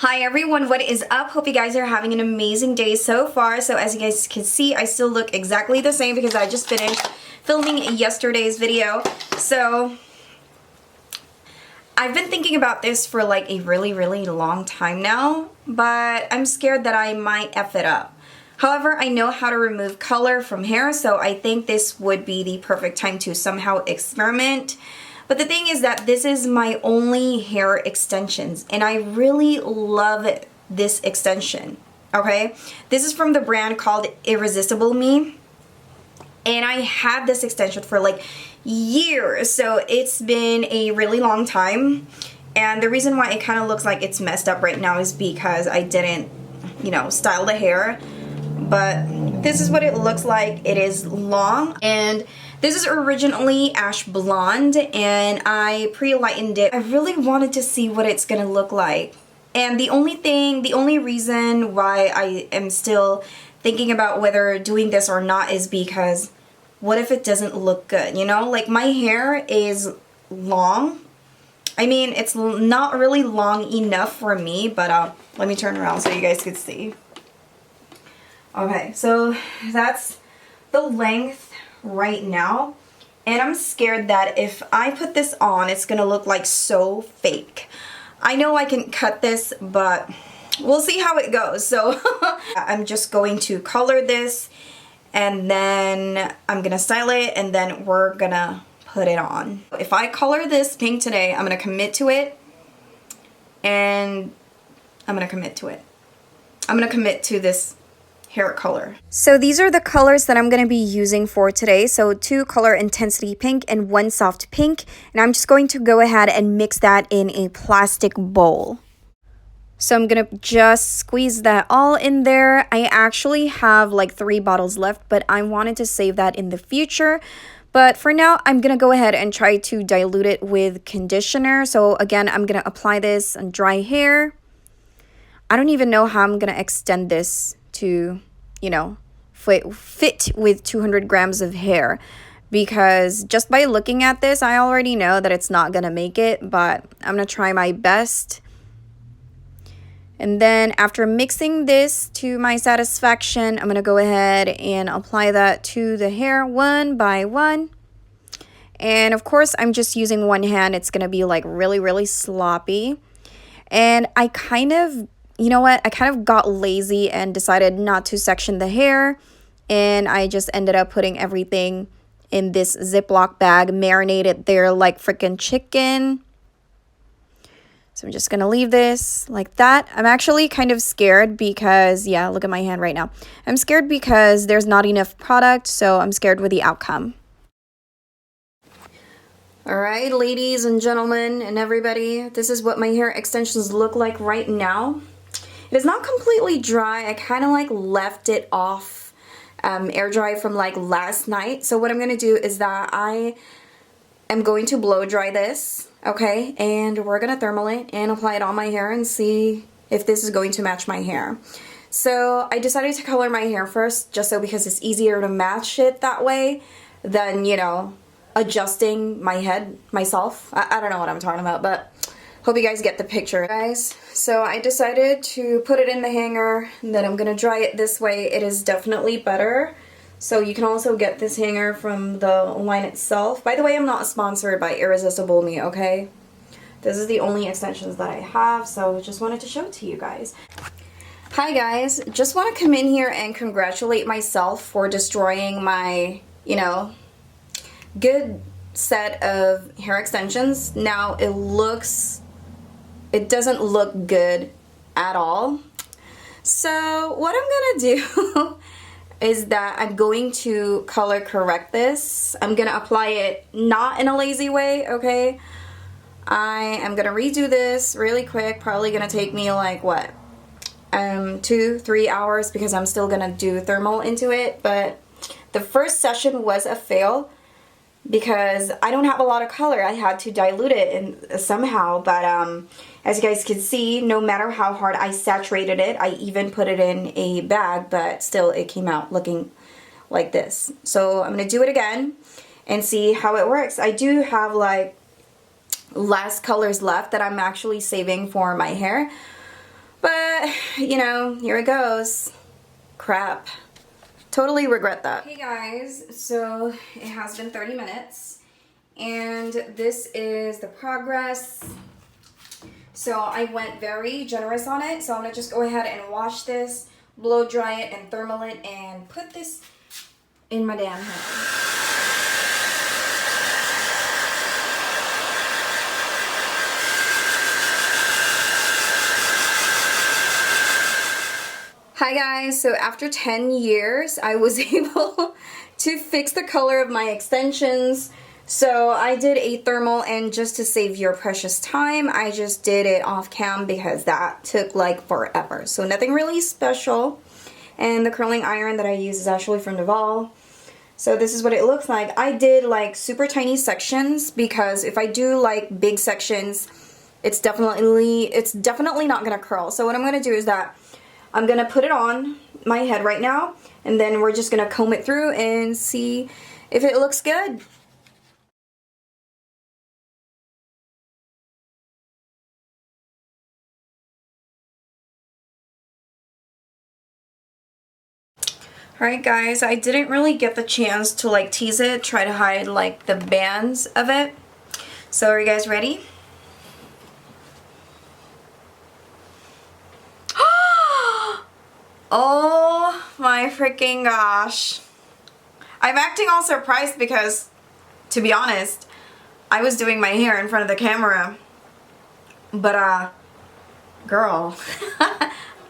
Hi everyone, what is up? Hope you guys are having an amazing day so far. So as you guys can see, I still look exactly the same because I just finished filming yesterday's video. So I've been thinking about this for like a really long time now, but I'm scared that I might F it up. However, I know how to remove color from hair, so I think this would be the perfect time to somehow experiment. But the thing is that this is my only hair extensions, and I really love this extension, okay? This is from the brand called Irresistible Me, and I had this extension for like years, so it's been a really long time. And the reason why it kind of looks like it's messed up right now is because I didn't, style the hair. But this is what it looks like. It is long, and this is originally ash blonde, and I pre-lightened it. I really wanted to see what it's gonna look like. And the only reason why I am still thinking about whether doing this or not is because what if it doesn't look good, Like, my hair is long. I mean, it's not really long enough for me, but let me turn around so you guys can see. Okay, so that's the length right now, and I'm scared that if I put this on, it's gonna look like so fake. I know I can cut this, but we'll see how it goes. So I'm just going to color this, and then I'm gonna style it, and then we're gonna put it on. If I color this pink today, I'm gonna commit to it, and I'm gonna commit to it. I'm gonna commit to this hair color. So these are the colors that I'm going to be using for today. So 2 color intensity pink and 1 soft pink. And I'm just going to go ahead and mix that in a plastic bowl. So I'm going to just squeeze that all in there. I actually have like 3 bottles left, but I wanted to save that in the future. But for now, I'm going to go ahead and try to dilute it with conditioner. So again, I'm going to apply this on dry hair. I don't even know how I'm going to extend this to, fit with 200 grams of hair, because just by looking at this, I already know that it's not gonna make it, but I'm gonna try my best. And then after mixing this to my satisfaction, I'm gonna go ahead and apply that to the hair one by one. And of course, I'm just using one hand. It's gonna be like really sloppy. And I kind of got lazy and decided not to section the hair, and I just ended up putting everything in this Ziploc bag, marinated there like freaking chicken. So I'm just gonna leave this like that. I'm actually kind of scared because, yeah, look at my hand right now. I'm scared because there's not enough product, so I'm scared with the outcome. Alright, ladies and gentlemen and everybody, this is what my hair extensions look like right now. It is not completely dry. I kind of like left it off air dry from like last night. So what I'm going to do is that I am going to blow dry this, okay? And we're going to thermal it and apply it on my hair and see if this is going to match my hair. So I decided to color my hair first just so because it's easier to match it that way than, adjusting my head myself. I don't know what I'm talking about, but hope you guys get the picture, guys. So I decided to put it in the hanger, and then I'm gonna dry it this way. It is definitely better. So you can also get this hanger from the line itself. By the way, I'm not sponsored by Irresistible Me, okay? This is the only extensions that I have, so just wanted to show it to you guys. Hi guys, just want to come in here and congratulate myself for destroying my, good set of hair extensions. Now it doesn't look good at all. So what I'm gonna do is that I'm going to color correct this. I'm gonna apply it not in a lazy way, okay? I am gonna redo this really quick. Probably gonna take me like what? 2-3 hours because I'm still gonna do thermal into it. But the first session was a fail because I don't have a lot of color. I had to dilute it somehow, but as you guys can see, no matter how hard I saturated it, I even put it in a bag, but still it came out looking like this. So I'm gonna do it again and see how it works. I do have like less colors left that I'm actually saving for my hair, But, you know, here it goes. Crap. Totally regret that. Hey guys, so it has been 30 minutes and this is the progress. So I went very generous on it, so I'm gonna just go ahead and wash this, blow dry it and thermal it and put this in my damn hair. Hi guys, so after 10 years I was able to fix the color of my extensions. So I did a thermal, and just to save your precious time I just did it off cam because that took like forever. So nothing really special, and the curling iron that I use is actually from Duval. So this is what it looks like. I did like super tiny sections because if I do like big sections it's definitely not gonna curl. So what I'm gonna do is that I'm gonna put it on my head right now, and then we're just gonna comb it through and see if it looks good. Alright guys, I didn't really get the chance to like tease it, try to hide like the bands of it. So are you guys ready? Oh my freaking gosh. I'm acting all surprised because, to be honest, I was doing my hair in front of the camera. But, girl,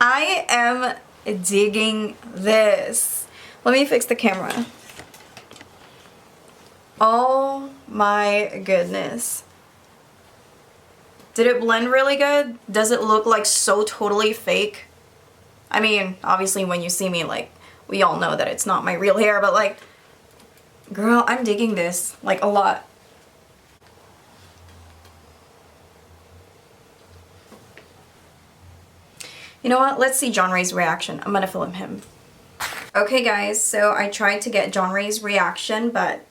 I am digging this. Let me fix the camera. Oh my goodness. Did it blend really good? Does it look like so totally fake? I mean, obviously when you see me, like, we all know that it's not my real hair, but like, girl, I'm digging this, like, a lot. You know what? Let's see John Ray's reaction. I'm gonna film him. Okay guys, so I tried to get John Ray's reaction, but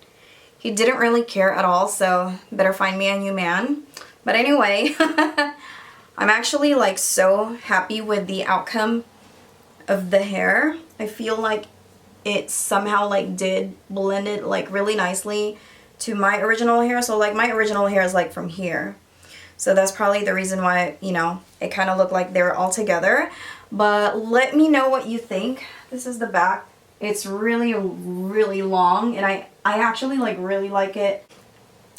he didn't really care at all, so better find me a new man. But anyway, I'm actually like so happy with the outcome of the hair. I feel like it somehow like did blend it like really nicely to my original hair. So like my original hair is like from here. So that's probably the reason why, you know, it kind of looked like they were all together. But let me know what you think. This is the back. It's really, really long, and I actually like really like it.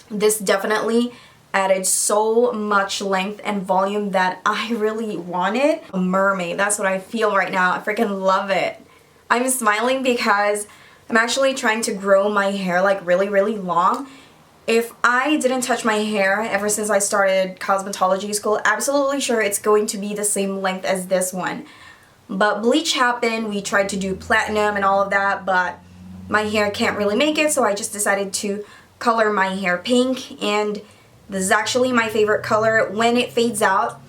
This definitely added so much length and volume that I really wanted. A mermaid, that's what I feel right now. I freaking love it. I'm smiling because I'm actually trying to grow my hair like really, really long. If I didn't touch my hair ever since I started cosmetology school, absolutely sure it's going to be the same length as this one. But bleach happened, we tried to do platinum and all of that, but my hair can't really make it, so I just decided to color my hair pink, and this is actually my favorite color. When it fades out,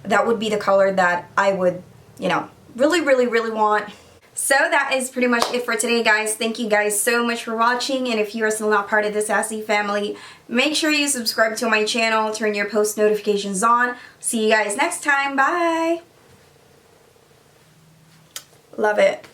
that would be the color that I would, you know, really, really, really want. So that is pretty much it for today, guys. Thank you guys so much for watching, and if you are still not part of the Sassy family, make sure you subscribe to my channel, turn your post notifications on. See you guys next time. Bye! Love it.